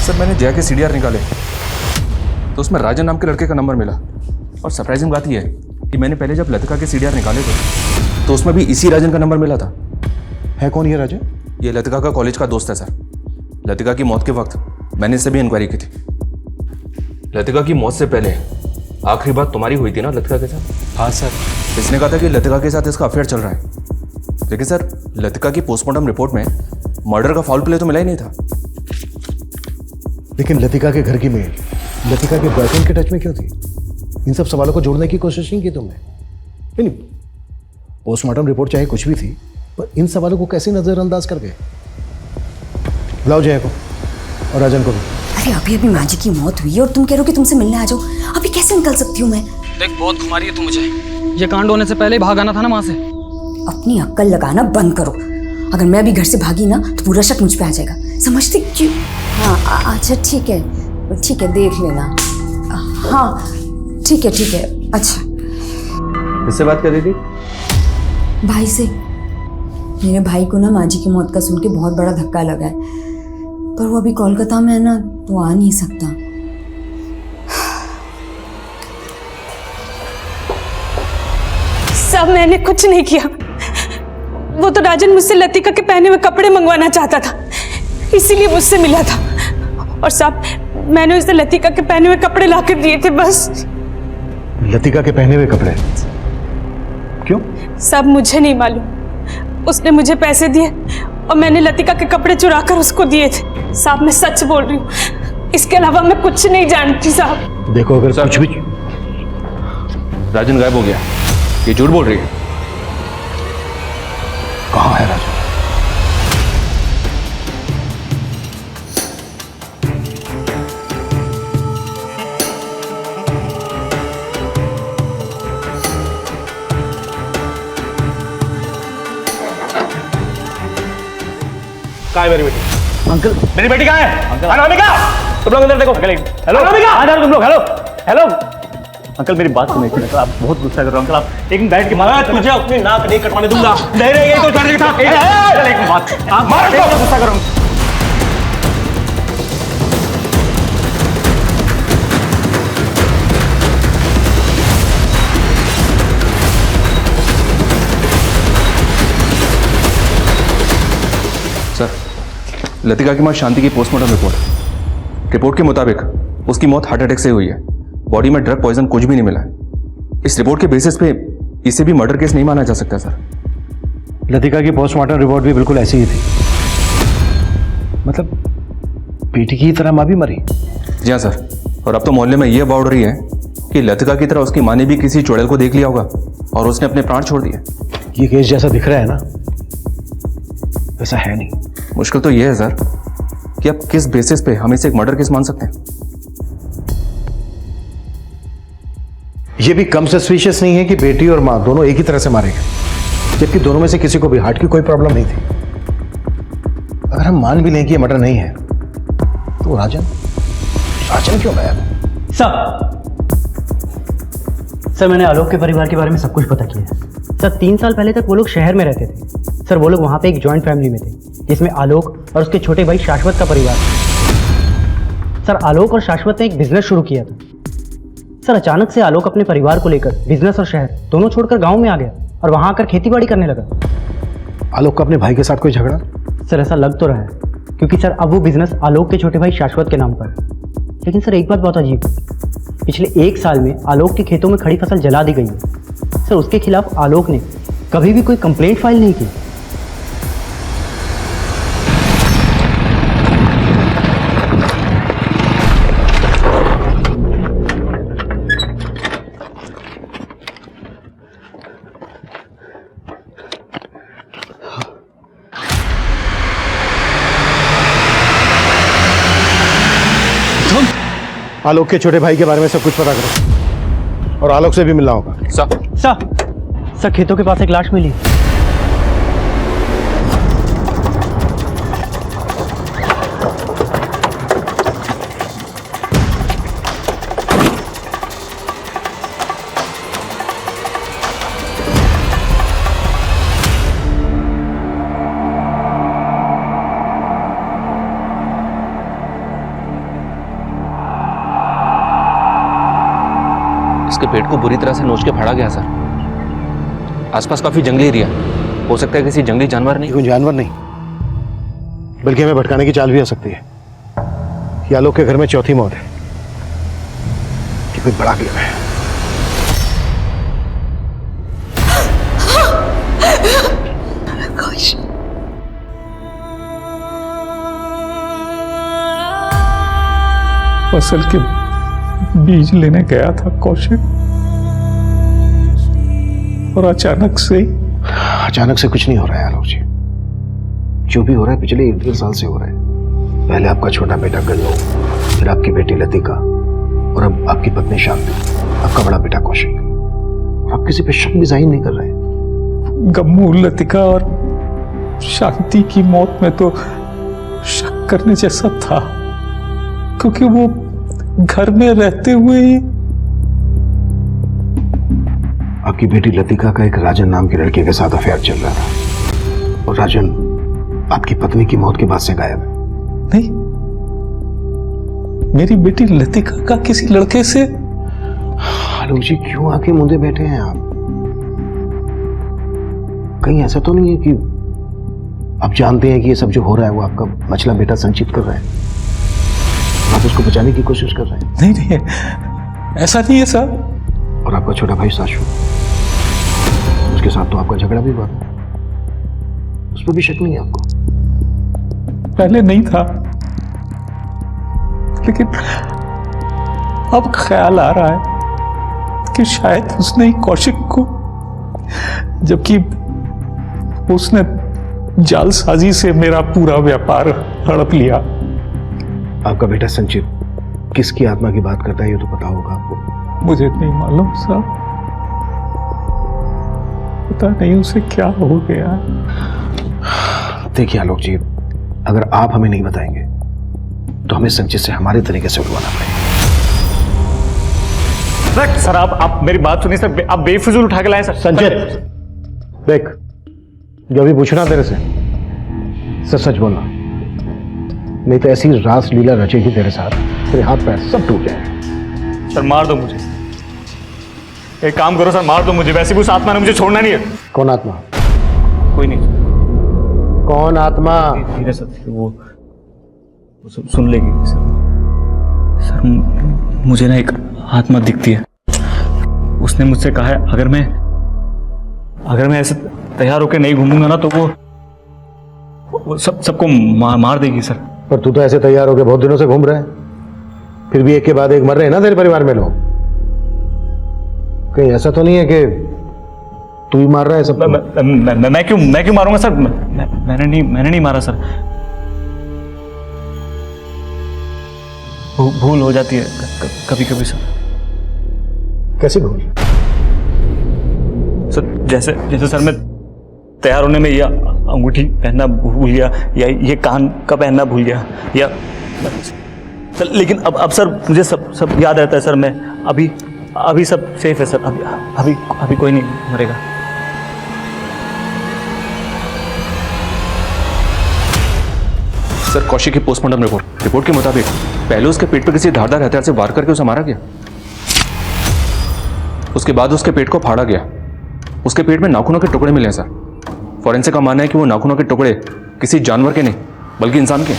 सर मैंने जया के सीडीआर निकाले तो उसमें राजन नाम के लड़के का नंबर मिला। और सरप्राइजिंग बात यह है कि मैंने पहले जब लतिका के सीडीआर निकाले थे तो उसमें भी इसी राजन का नंबर मिला था। है कौन ये राजन? ये लतिका का कॉलेज का दोस्त है सर। लतिका की मौत के वक्त मैंने इससे भी इंक्वायरी की थी। लतिका की मौत से पहले आखिरी बात तुम्हारी हुई थी ना लतिका के साथ? हाँ सर। इसने कहा था कि लतिका के साथ इसका अफेयर चल रहा है, लेकिन सर लतिका की पोस्टमार्टम रिपोर्ट में मर्डर का फाउल प्ले तो मिला ही नहीं था। लेकिन लतिका के घर की मेड लतिका के बॉयफ्रेंड के टच में क्यों थी? इन सब सवालों को जोड़ने की कोशिश नहीं की तुमने? नहीं, पोस्टमार्टम रिपोर्ट चाहे कुछ भी थी, पर इन सवालों को कैसे नजरअंदाज कर गए? बुलाओ जया को और राजन को भी। अरे अभी माँ जी की मौत हुई है और तुम कह रहे हो कि तुमसे मिलने आ जाओ। अभी कैसे निकल सकती हूँ मैं? देख बहुत घुमा रही है तू मुझे। ये कांड होने से पहले ही भाग आना था ना वहां से। अपनी अक्ल लगाना बंद करो। अगर मैं भी घर से भागी ना तो पूरा शक मुझ पे आ जाएगा। समझते क्यों? हाँ अच्छा ठीक है देख लेना। हाँ ठीक है। अच्छा किससे बात कर रही थी? भाई से। मेरे भाई को ना माँ जी की मौत का सुन के बहुत बड़ा धक्का लगा है, पर वो अभी कोलकाता में है ना, तो आ नहीं सकता। सब मैंने कुछ नहीं किया। वो तो राजन मुझसे लतिका के पहने हुए कपड़े मंगवाना चाहता था, इसीलिए मुझसे मिला था। और सब मैंने उसे लतिका के पहने हुए कपड़े लाकर दिए थे बस। लतिका के पहने हुए कपड़े? क्यों? सब मुझे नहीं मालूम। उसने मुझे पैसे दिए और मैंने लतिका के कपड़े चुरा कर उसको दिए थे। साहब मैं सच बोल रही हूँ, इसके अलावा मैं कुछ नहीं जानती साहब। देखो अगर कुछ भी। राजन गायब हो गया, ये झूठ बोल रही है। कहाँ है राजन? कहाँ है मेरी बेटी? अंकल मेरी बेटी कहाँ है? अंकल अनामिका, तुम लोग अंदर देखो। हेलो अनामिका, आ जाओ तुम लोग। हेलो अंकल मेरी बात सुनिए। अंकल आप बहुत गुस्सा कर रहे हो। अंकल आप एक मिनट बैठ के मारो। तुझे अपनी नाक नहीं कटवाने दूंगा। नहीं रही तो चढ़ने के साथ एक बात आप मारो। गुस्सा करो। सर लतिका की मां शांति की पोस्टमार्टम रिपोर्ट के मुताबिक उसकी मौत हार्ट अटैक से हुई है। बॉडी में ड्रग पॉइजन कुछ भी नहीं मिला है। इस रिपोर्ट के बेसिस पे इसे भी मर्डर केस नहीं माना जा सकता सर। लतिका की पोस्टमार्टम रिपोर्ट भी बिल्कुल ऐसी ही थी। मतलब बेटी की तरह माँ भी मरी? जी हाँ सर। और अब तो मोहल्ले में यह बाउड रही है कि लतिका की तरह उसकी माँ ने भी किसी चुड़ैल को देख लिया होगा और उसने अपने प्राण छोड़ दिए। ये केस जैसा दिख रहा है ना, वैसा है नहीं। मुश्किल तो यह है सर कि अब किस बेसिस पे हम इसे एक मर्डर केस मान सकते हैं। यह भी कम सस्पिशियस नहीं है कि बेटी और मां दोनों एक ही तरह से मारे गए, जबकि दोनों में से किसी को भी हार्ट की कोई प्रॉब्लम नहीं थी। अगर हम मान भी लें कि यह मर्डर नहीं है तो राजन क्यों गायब? सर मैंने आलोक के परिवार के बारे में सब कुछ पता किया है। सर 3 साल पहले तक वो लोग शहर में रहते थे। सर वो लोग वहाँ पे एक जॉइंट फैमिली में थे जिसमें आलोक और उसके छोटे भाई शाश्वत का परिवार था। सर आलोक और शाश्वत ने एक बिजनेस शुरू किया था। सर अचानक से आलोक अपने परिवार को लेकर बिजनेस और शहर दोनों छोड़कर गाँव में आ गया और वहाँ आकर खेती बाड़ी करने लगा। आलोक का अपने भाई के साथ कोई झगड़ा? सर ऐसा लग तो रहा है, क्योंकि सर अब वो बिजनेस आलोक के छोटे भाई शाश्वत के नाम पर। लेकिन सर एक बात बहुत अजीब, पिछले 1 साल में आलोक के खेतों में खड़ी फसल जला दी गई है। सर उसके खिलाफ आलोक ने कभी भी कोई कंप्लेंट फाइल नहीं की। आलोक के छोटे भाई के बारे में सब कुछ पता करो और आलोक से भी मिलना होगा। सर खेतों के पास एक लाश मिली। इसके पेट को बुरी तरह से नोच के फाड़ा गया सर। आसपास काफी जंगली एरिया, हो सकता है किसी जंगली जानवर नहीं। कोई जानवर नहीं, बल्कि हमें भटकाने की चाल भी आ सकती है। ये आलोक के घर में चौथी मौत है। ये कोई बड़ा गेम है। फसल के बीज लेने गया था कौशिक, और अचानक से कुछ नहीं हो रहा है आलोक जी। जो भी हो रहा है पिछले 1-1.5 साल से हो रहा है। पहले आपका छोटा बेटा गन्नू, फिर आपकी बेटी लतिका, और अब आपकी पत्नी शांति, आपका बड़ा बेटा कौशिक। और आप किसी पे शक भी जाहिर नहीं कर रहे। गम्मू, लतिका और शांति की मौत में तो शक करने जैसा था, क्योंकि वो घर में रहते हुए ही। आपकी बेटी लतिका का एक राजन नाम के लड़के के साथ अफेयर चल रहा था, और राजन आपकी पत्नी की मौत के बाद से गायब है। नहीं, मेरी बेटी लतिका का किसी लड़के से। आलोक जी, क्यों आके मुंदे बैठे हैं आप? कहीं ऐसा तो नहीं है कि आप जानते हैं कि ये सब जो हो रहा है वो आपका मछला बेटा संचित कर रहा है, आप उसको बचाने की कोशिश कर रहे हैं? नहीं, ऐसा नहीं है सर। और आपका छोटा भाई साशु, उसके साथ तो आपका झगड़ा भी हुआ, उस पर भी शक नहीं है आपको? पहले नहीं था, लेकिन अब ख्याल आ रहा है कि शायद उसने ही कौशिक को, जबकि उसने जालसाजी से मेरा पूरा व्यापार हड़प लिया। आपका बेटा संचित किसकी आत्मा की बात करता है ये तो पता होगा आपको? मुझे नहीं मालूम साहब, पता नहीं उसे क्या हो गया। देखिए आलोक जी, अगर आप हमें नहीं बताएंगे तो हमें संचित से हमारे तरीके से उठवाना पड़ेगा। सर आप मेरी बात सुनिए सर, आप बेफिजूल उठा के लाए सर। संचित देख, जो भी पूछना तेरे से सच सच बोलना, नहीं तो ऐसी रास लीला रचेगी तेरे साथ, तेरे हाथ पैर सब टूट जाएंगे। सर मार दो मुझे, एक काम करो सर, मार दो मुझे, वैसे भी उस आत्मा ने मुझे छोड़ना नहीं है। कौन आत्मा? कोई नहीं। कौन आत्मा? धीरे सर, वो सुन लेगी सर। मुझे ना एक आत्मा दिखती है, उसने मुझसे कहा है अगर मैं ऐसे तैयार होकर नहीं घूमूंगा ना तो वो सबको मार देगी सर। पर तू तो ऐसे तैयार होकर बहुत दिनों से घूम रहा है, फिर भी एक के बाद एक मर रहे हैं ना तेरे परिवार में लोग। कहीं ऐसा तो नहीं है कि तू ही मार रहा है सब? मैं क्यों मारूंगा सर? मैंने नहीं मारा सर। भूल हो जाती है कभी कभी सर। कैसी भूल? सर जैसे सर मैं तैयार होने में या अंगूठी पहनना भूल गया, या ये कान का पहनना भूल गया, या सर, लेकिन अब सर मुझे सब याद रहता है सर। मैं अभी सब सेफ है सर। अभी कोई नहीं मरेगा। सर कौशिक की पोस्टमार्टम रिपोर्ट के मुताबिक पहले उसके पेट पर किसी धारदार हथियार से वार करके उसे मारा गया, उसके बाद उसके पेट को फाड़ा गया। उसके पेट में नाखूनों के टुकड़े मिले हैं सर। फॉरेंसिक का मानना है कि वो नाखूनों के टुकड़े किसी जानवर के नहीं बल्कि इंसान के।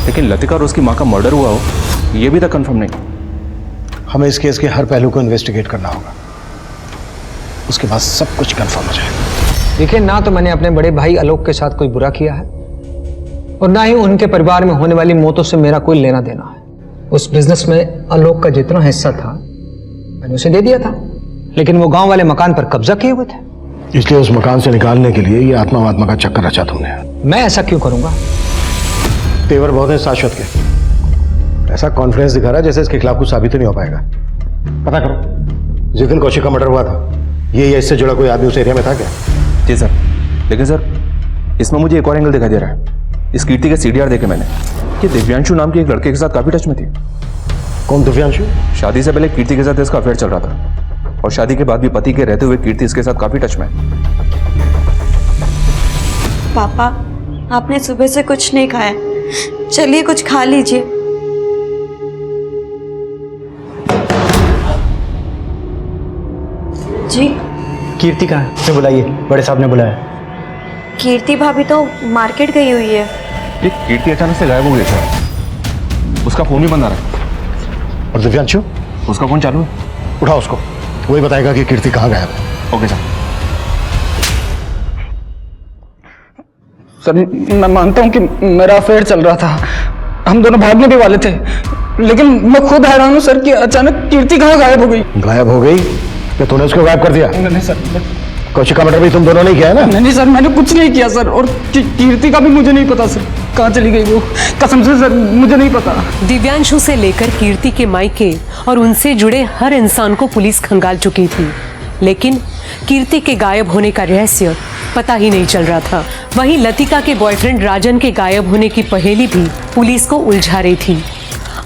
लेकिन लतिका और उसकी मां का मर्डर हुआ हो ये भी तक कंफर्म नहीं। हमें इस केस के हर पहलू को इन्वेस्टिगेट करना होगा, उसके बाद सब कुछ कंफर्म हो जाएगा। देखिए, ना तो मैंने अपने बड़े भाई आलोक के साथ कोई बुरा किया है और ना ही उनके परिवार में होने वाली मौतों से मेरा कोई लेना देना है। उस बिजनेस में आलोक का जितना हिस्सा था मैंने उसे दे दिया था, लेकिन वो गांव वाले मकान पर कब्जा किए हुए थे। इसलिए उस मकान से निकालने के लिए ये आत्मा का चक्कर रचा तुमने। मैं ऐसा क्यों करूंगा? तेवर बहुत है शाश्वत के, ऐसा कॉन्फिडेंस दिखा रहा है जैसे इसके खिलाफ कुछ साबित ही नहीं हो पाएगा। पता करो, जिस दिन कौशिक का मर्डर हुआ था, ये या इससे जुड़ा कोई आदमी उस एरिया में था क्या? जी सर, लेकिन सर इसमें मुझे एक और एंगल दिखाई दे रहा है। इस कीर्ति के सीडीआर देखे मैंने कि दिव्यांशु नाम के एक लड़के के साथ काफी टच में थी। कौन दिव्यांशु? शादी से पहले कीर्ति के साथ इसका अफेयर चल रहा था और शादी के बाद भी पति के रहते हुए कीर्ति इसके साथ काफी टच में। पापा, आपने सुबह से कुछ नहीं खाया, चलिए कुछ खा लीजिए। जी कीर्ति कहाँ है? उसे बुलाइए, बड़े साहब ने बुलाया। कीर्ति भाभी तो मार्केट गई हुई है। ये कीर्ति अचानक से गायब हो गई सर। उसका फोन भी बंद आ रहा है। और दिव्यांशु? उसका फोन चालू है। उठाओ उसको, वही बताएगा कि कीर्ति कहाँ गायब है। Okay sir. सर मैं मानता हूँ कि मेरा अफेयर चल रहा था, हम दोनों भागने भी वाले थे, लेकिन मैं खुद हैरान हूँ सर कि अचानक कीर्ति कहाँ गायब हो गई। गायब हो गई? क्या तूने उसको गायब कर दिया? नहीं सर। कौशिक का मर्डर भी तुम दोनों ने किया है ना? नहीं सर, मैंने कुछ नहीं किया सर, और कीर्ति का भी मुझे नहीं पता सर, कहाँ चली गई वो, कसम से सर मुझे नहीं पता। दिव्यांशु से लेकर कीर्ति के मायके और उनसे जुड़े हर इंसान को पुलिस खंगाल चुकी थी, लेकिन कीर्ति के गायब होने का रहस्य पता ही नहीं चल रहा था। वहीं लतिका के बॉयफ्रेंड राजन के गायब होने की पहेली भी पुलिस को उलझा रही थी।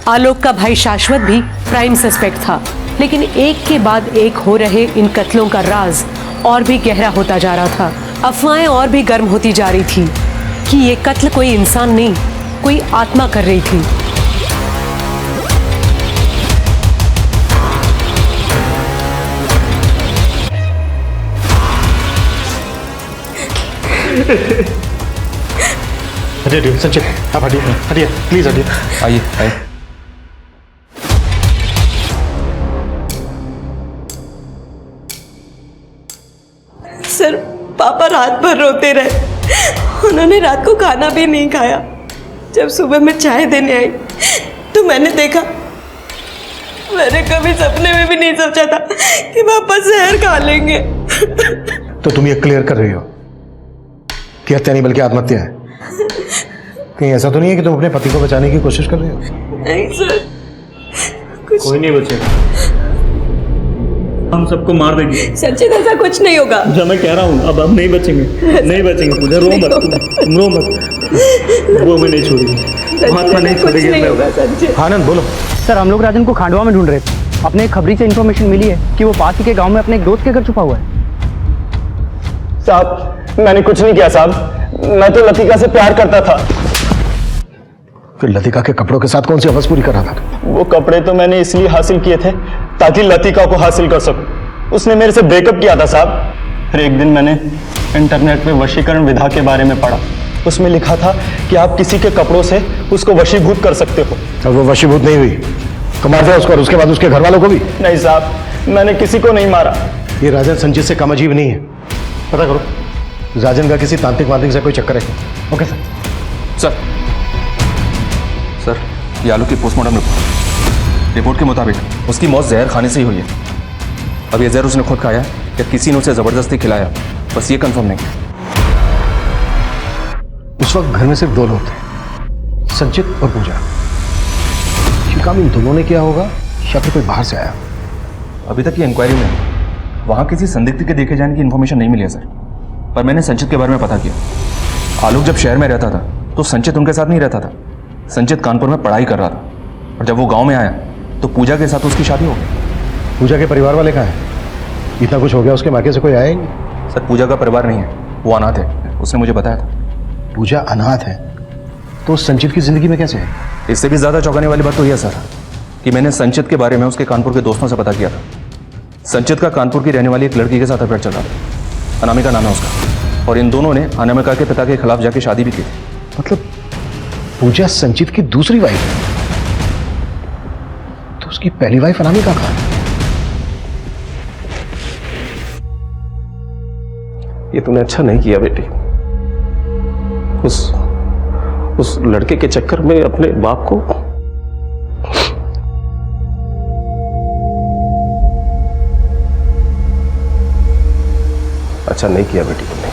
आलोक का भाई शाश्वत भी प्राइम सस्पेक्ट था, लेकिन एक के बाद एक हो रहे इन कत्लों का राज और भी गहरा होता जा रहा था। अफवाहें और भी गर्म होती जा रही थी कि ये कत्ल कोई इंसान नहीं, कोई आत्मा कर रही थी। हटिए संचित, आप हटिए, हटिए प्लीज हटिए। आइए आइए। सर, पापा रात भर रोते रहे, उन्होंने रात को खाना भी नहीं खाया। जब सुबह मैं चाय देने आई तो मैंने देखा, मैंने कभी सपने में भी नहीं सोचा था कि पापा जहर खा लेंगे। तो तुम ये क्लियर कर रही हो कि हत्या नहीं बल्कि आत्महत्या है? कहीं ऐसा तो नहीं है कि तुम अपने पति को बचाने की कोशिश कर रहे हो? नहीं सर, कुछ कोई नहीं बचेगा, हम सबको मार देंगे। संचित, ऐसा कुछ नहीं होगा। जो मैं कह रहा हूँ, अब हम नहीं बचेंगे, नहीं बचेंगे। पूजा रो मत, तुम रो मत, वो हमें नहीं छोड़ेगी, महात्मा नहीं छोड़ेगी। आनंद बोलो। सर, हम लोग राजन को खांडवा में ढूंढ रहे थे। अपने एक खबरी से इन्फॉर्मेशन मिली है कि वो पास ही के गांव में अपने एक दोस्त के घर छुपा हुआ है। साहब मैंने कुछ नहीं किया साहब, मैं तो लतिका से प्यार करता था। फिर लतिका के कपड़ों के साथ कौन सी हवस पूरी कर रहा था? वो कपड़े तो मैंने इसलिए हासिल किए थे ताकि लतिका को हासिल कर सकूं। उसने मेरे से ब्रेकअप किया था साहब। फिर एक दिन मैंने इंटरनेट पे वशीकरण विधा के बारे में पढ़ा। उसमें लिखा था कि आप किसी के कपड़ों से उसको वशीभूत कर सकते हो। अब वो वशीभूत नहीं हुई तो मार दिया उसको, और उसके बाद उसके घर वालों को भी? नहीं साहब, मैंने किसी को नहीं मारा। ये राजन संचित से कम अजीब नहीं है। पता करो राजन का किसी तांत्रिक वांत्रिक से कोई चक्कर है? Okay sir. सर ये आलोक की पोस्टमार्टम रिपोर्ट के मुताबिक उसकी मौत जहर खाने से ही हुई है। अब ये जहर उसने खुद खाया या किसी ने उसे जबरदस्ती खिलाया, बस ये कंफर्म नहीं। उस वक्त घर में सिर्फ दो लोग थे, संचित और पूजा। ये काम इन दोनों ने किया होगा या फिर कोई बाहर से आया? अभी तक की इंक्वायरी में वहां किसी संदिग्ध के देखे जाने की इन्फॉर्मेशन नहीं मिली है सर, पर मैंने संचित के बारे में पता किया। आलोक जब शहर में रहता था तो संचित उनके साथ नहीं रहता था। संचित कानपुर में पढ़ाई कर रहा था, और जब वो गांव में आया तो पूजा के साथ उसकी शादी हो गई। पूजा के परिवार वाले कहाँ हैं? इतना कुछ हो गया, उसके मायके से कोई आया ही नहीं? सर पूजा का परिवार नहीं है, वो अनाथ है, उसने मुझे बताया था। पूजा अनाथ है तो संचित की जिंदगी में कैसे है? इससे भी ज्यादा चौंकाने वाली बात तो यह सर कि मैंने संचित के बारे में उसके कानपुर के दोस्तों से पता किया था। संचित का कानपुर की रहने वाली एक लड़की के साथ अफेयर चल रहा था, अनामिका नाम है उसका, और इन दोनों ने अनामिका के पिता के खिलाफ जाके शादी भी की थी। मतलब पूजा संचित की दूसरी वाइफ है, तो उसकी पहली वाइफ अनामिका कहाँ है? ये तूने अच्छा नहीं किया बेटी, उस लड़के के चक्कर में अपने बाप को। अच्छा नहीं किया बेटी तुमने।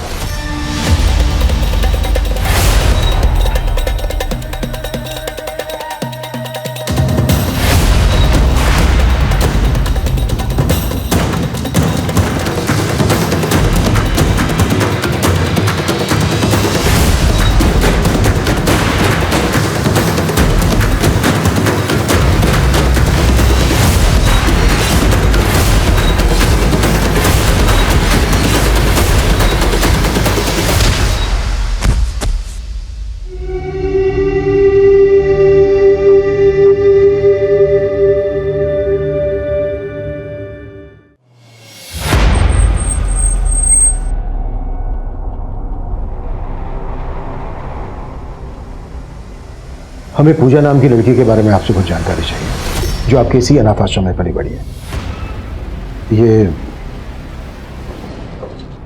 हमें पूजा नाम की लड़की के बारे में आपसे कुछ जानकारी चाहिए, जो आपके इसी अनाथ आश्रम में पली बड़ी है।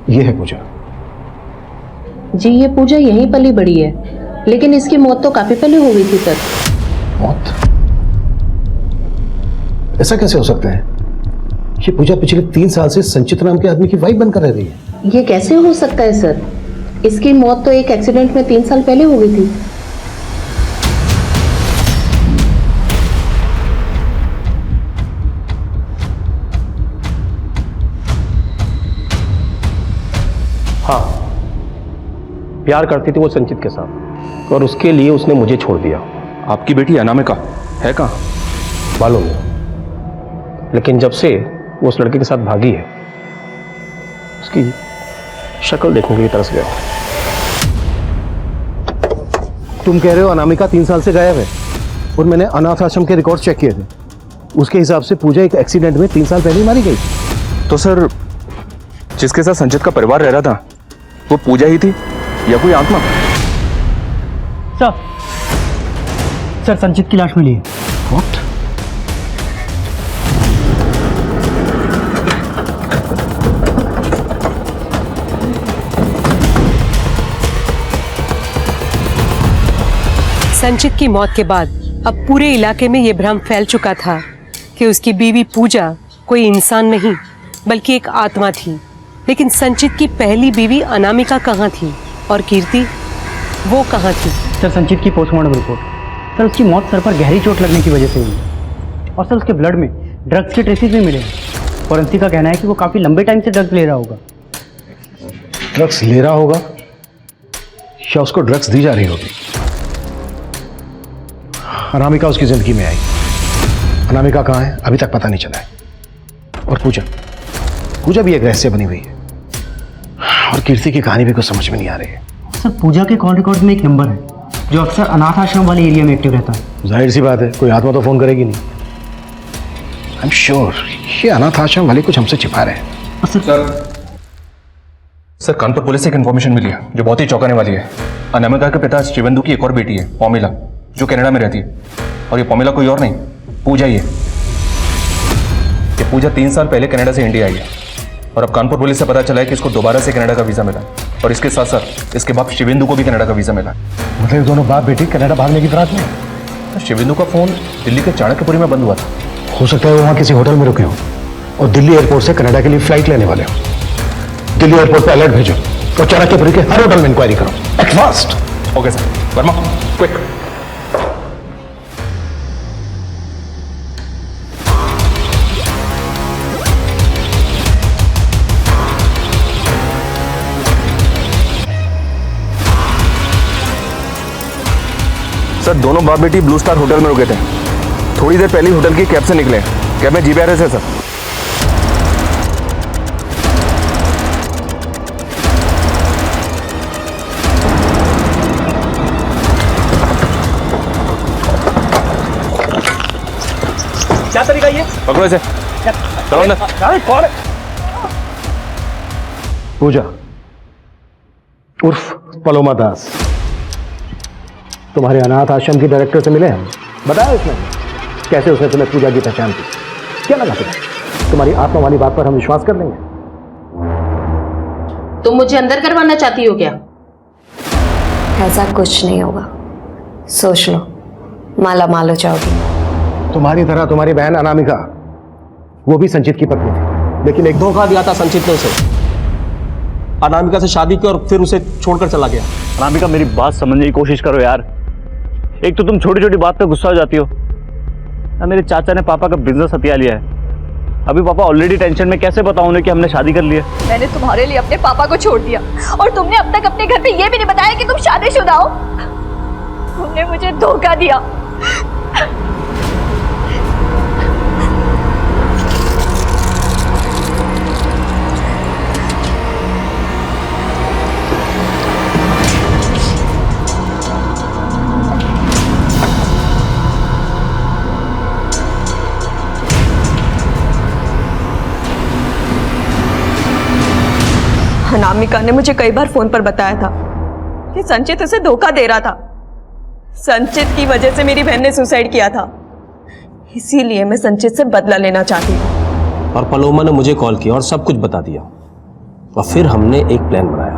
ये है पूजा। जी ये पूजा यहीं पली बड़ी है, लेकिन इसकी मौत तो काफी पहले हो गई थी सर। मौत? ऐसा कैसे हो सकता है? ये पूजा पिछले 3 साल से संचित नाम के आदमी की वाइफ बनकर रह रही है। ये कैसे हो सकता है सर? इसकी मौत तो एक एक्सीडेंट में 3 साल पहले हो गई थी। हाँ, प्यार करती थी वो संचित के साथ और उसके लिए उसने मुझे छोड़ दिया। आपकी बेटी अनामिका है कहाँ? मालूम नहीं, लेकिन जब से वो उस लड़के के साथ भागी है, उसकी शक्ल देखने के लिए तरस गया। तुम कह रहे हो अनामिका 3 साल से गायब है, और मैंने अनाथ आश्रम के रिकॉर्ड चेक किए थे, उसके हिसाब से पूजा एक एक्सीडेंट में 3 साल पहले ही मारी गई। तो सर जिसके साथ संचित का परिवार रह रहा था वो पूजा ही थी या कोई आत्मा? सर संचित की लाश मिली है। What? संचित की मौत के बाद अब पूरे इलाके में ये भ्रम फैल चुका था कि उसकी बीवी पूजा कोई इंसान नहीं बल्कि एक आत्मा थी। लेकिन संचित की पहली बीवी अनामिका कहाँ थी और कीर्ति वो कहाँ थी? सर संचित की पोस्टमार्टम रिपोर्ट, सर उसकी मौत सर पर गहरी चोट लगने की वजह से हुई, और सर उसके ब्लड में ड्रग्स के ट्रेसेस भी मिले हैं। फॉरेंसिक का कहना है कि वो काफ़ी लंबे टाइम से ड्रग्स ले रहा होगा। ड्रग्स ले रहा होगा या उसको ड्रग्स दी जा रही होगी? अनामिका उसकी जिंदगी में आई, अनामिका कहाँ है अभी तक पता नहीं चला है। और पूजा भी एक रहस्य बनी हुई है, और कीर्ति की कहानी भी कुछ समझ में नहीं आ रही है। सर पूजा के कॉल रिकॉर्ड में एक नंबर है जो अक्सर अनाथ आश्रम वाले एरिया में एक्टिव रहता है। जाहिर सी बात है, कोई आत्मा तो फोन करेगी नहीं। आई एम श्योर ये अनाथ आश्रम वाले कुछ हमसे छिपा रहे हैं। सर कानपुर पुलिस से एक इन्फॉर्मेशन मिली है जो बहुत ही चौंकाने वाली है। अनामिका के पिता शिवेंदु की एक और बेटी है पौमिला, जो कनाडा में रहती है, और ये पौमिला कोई और नहीं पूजा ही है। ये पूजा 3 साल पहले कनाडा से इंडिया आई है, और अब कानपुर पुलिस से पता चला है कि इसको दोबारा से कनाडा का वीजा मिला, और इसके साथ साथ इसके बाप शिवेंदु को भी कनाडा का वीजा मिला। मतलब दोनों बाप बेटी कनाडा भागने की फिराक में? शिवेंदु का फोन दिल्ली के चाणक्यपुरी में बंद हुआ था। हो सकता है वो वहां किसी होटल में रुके हो और दिल्ली एयरपोर्ट से कनाडा के लिए फ्लाइट लेने वाले हो। दिल्ली एयरपोर्ट पे अलर्ट भेजो और चाणक्यपुरी के हर होटल में इंक्वायरी करो at fast. Okay sir. Verma quick. Sir दोनों बाप बेटी ब्लू स्टार होटल में रुके थे। थोड़ी देर पहले होटल की कैब से निकले। कैब में GPRS है सर। क्या तरीका ये? पकड़ो इसे। चलो अंदर। कौन है? पूजा उर्फ पलोमा दास तुम्हारे अनाथ आश्रम की डायरेक्टर से मिले हम। बताया उसने कैसे उसने तुम्हें पूजा की पहचान की? क्या लगा तुम्हारी आत्मा वाली बात पर हम विश्वास कर लेंगे? तुम मुझे अंदर करवाना चाहती हो क्या? ऐसा कुछ नहीं होगा, सोच लो, माला माल हो जाओगी। तुम्हारी तरह तुम्हारी बहन अनामिका, वो भी संचित की पत्नी थी, लेकिन एक धोखा दिया था संचित ने उसे। अनामिका से शादी की और फिर उसे छोड़कर चला गया। अनामिका मेरी बात समझने की कोशिश करो यार। एक तो तुम छोटी छोटी बात पे गुस्सा हो जाती हो। मेरे चाचा ने पापा का बिजनेस हथिया लिया है। अभी पापा ऑलरेडी टेंशन में, कैसे बताऊं उन्हें कि हमने शादी कर ली है। मैंने तुम्हारे लिए अपने पापा को छोड़ दिया, और तुमने अब तक अपने घर पे ये भी नहीं बताया कि तुम शादीशुदा हो। तुमने मुझे धोखा दिया। अनामिका ने मुझे कई बार फोन पर बताया था कि संचित उसे धोखा दे रहा था, संचित की वजह से मेरी बहन ने सुसाइड किया था, इसीलिए मैं संचित से बदला लेना चाहती हूँ। और पलोमा ने मुझे कॉल किया और सब कुछ बता दिया, और फिर हमने एक प्लान बनाया।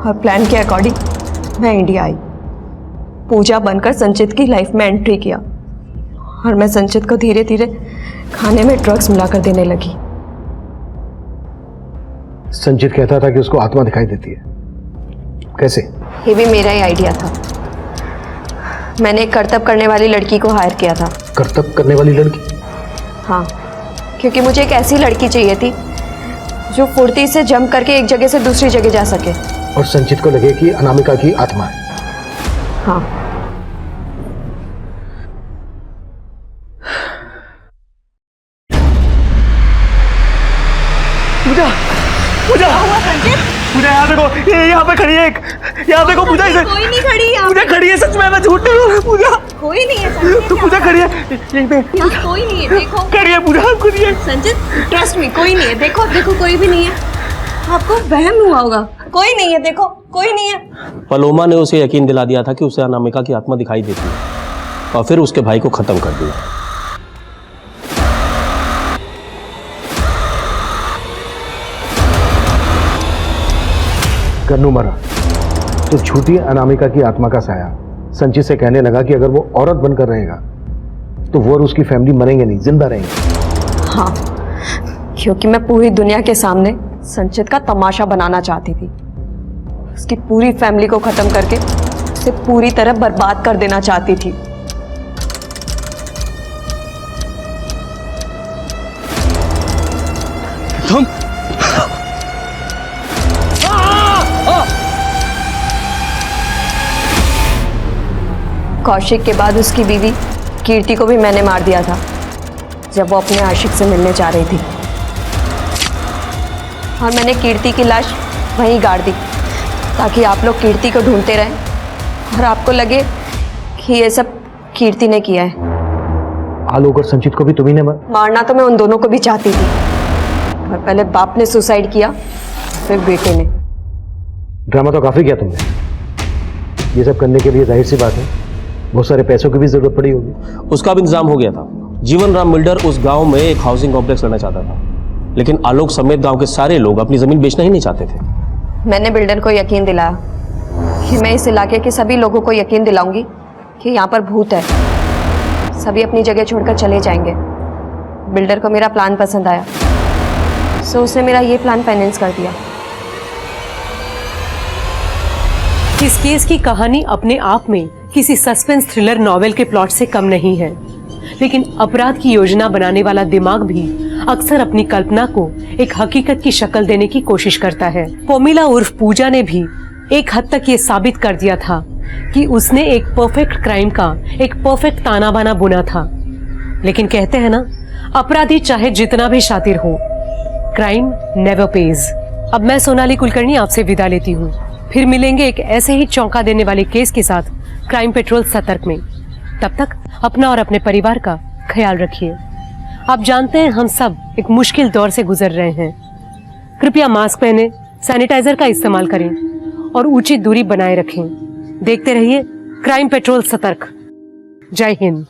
और प्लान के अकॉर्डिंग मैं इंडिया आई, पूजा बनकर संचित की लाइफ में एंट्री किया, और मैं संचित को धीरे धीरे खाने में ड्रग्स मिलाकर देने लगी। संचित कहता था कि उसको आत्मा दिखाई देती है, कैसे? ये भी मेरा ही आइडिया था। मैंने एक करतब करने वाली लड़की को हायर किया था। करतब करने वाली लड़की? हाँ, क्योंकि मुझे एक ऐसी लड़की चाहिए थी जो फुर्ती से जंप करके एक जगह से दूसरी जगह जा सके। और संचित को लगे कि अनामिका की आत्मा है। हाँ। पूजा पूजा पूजा यहाँ देखो, ये यहाँ पे खड़ी है एक, यहाँ देखो पूजा, इसे कोई नहीं खड़ी है। पूजा खड़ी है, सच में मैं झूठ नहीं बोल रहा। पूजा कोई नहीं है। तो पूजा खड़ी है यहीं पे, यहाँ कोई नहीं है, देखो खड़ी है पूजा, खड़ी है। संचित ट्रस्ट मी, कोई नहीं है। देखो देखो कोई भी नहीं है, आपको वहम हुआ होगा। कोई नहीं है, देखो कोई नहीं है। पलोमा ने उसे यकीन दिला दिया था कि उसे अनामिका की आत्मा दिखाई देती है, और फिर उसके भाई को खत्म कर दिया। कन्नू मरा तो झूठी अनामिका की आत्मा का साया संचित से कहने लगा कि अगर वो औरत बनकर रहेगा तो वो और उसकी फैमिली मरेंगे नहीं, जिंदा रहेंगे। हाँ, क्योंकि मैं पूरी दुनिया के सामने संचित का तमाशा बनाना चाहती थी, उसकी पूरी फैमिली को खत्म करके उसे पूरी तरह बर्बाद कर देना चाहती थी। तुम कौशिक के बाद उसकी बीवी कीर्ति को भी मैंने मार दिया था जब वो अपने आशिक से मिलने जा रही थी, और मैंने कीर्ति की लाश वहीं गाड़ दी ताकि आप लोग कीर्ति को ढूंढते रहें और आपको लगे कि ये सब कीर्ति ने किया है। आलोक और संचित को भी तुम्ही ने मारना तो मैं उन दोनों को भी चाहती थी, पर पहले बाप ने सुसाइड किया, फिर बेटे ने। ड्रामा तो काफी किया तुमने, ये सब करने के लिए जाहिर सी बात है बहुत सारे पैसों की भी जरूरत पड़ी होगी। उसका भी इंतजाम हो गया था। जीवन राम बिल्डर उस गांव में एक हाउसिंग कॉम्प्लेक्स लेना चाहता था, लेकिन आलोक समेत गांव के सारे लोग अपनी जमीन बेचना ही नहीं चाहते थे। मैंने बिल्डर को यकीन दिलाया कि मैं इस इलाके के सभी लोगों को यकीन दिलाऊंगी कि यहाँ पर भूत है, सभी अपनी जगह छोड़कर चले जाएंगे। बिल्डर को मेरा प्लान पसंद आया, सो उसने मेरा ये प्लान फाइनेंस कर दिया। इस केस की कहानी अपने आप में किसी सस्पेंस थ्रिलर नॉवेल के प्लॉट से कम नहीं है, लेकिन अपराध की योजना बनाने वाला दिमाग भी अक्सर अपनी कल्पना को एक हकीकत की शक्ल देने की कोशिश करता है। पोमिला उर्फ पूजा ने भी एक हद तक ये साबित कर दिया था कि उसने एक परफेक्ट क्राइम का एक परफेक्ट ताना बाना बुना था। लेकिन कहते हैं ना, अपराधी चाहे जितना भी शातिर हो, क्राइम नेवर पेज। अब मैं सोनाली कुलकर्णी आपसे विदा लेती हूँ, फिर मिलेंगे एक ऐसे ही चौंका देने वाले केस के साथ क्राइम पेट्रोल सतर्क में। तब तक अपना और अपने परिवार का ख्याल रखिए। आप जानते हैं हम सब एक मुश्किल दौर से गुजर रहे हैं। कृपया मास्क पहने, सैनिटाइजर का इस्तेमाल करें और उचित दूरी बनाए रखें। देखते रहिए क्राइम पेट्रोल सतर्क। जय हिंद।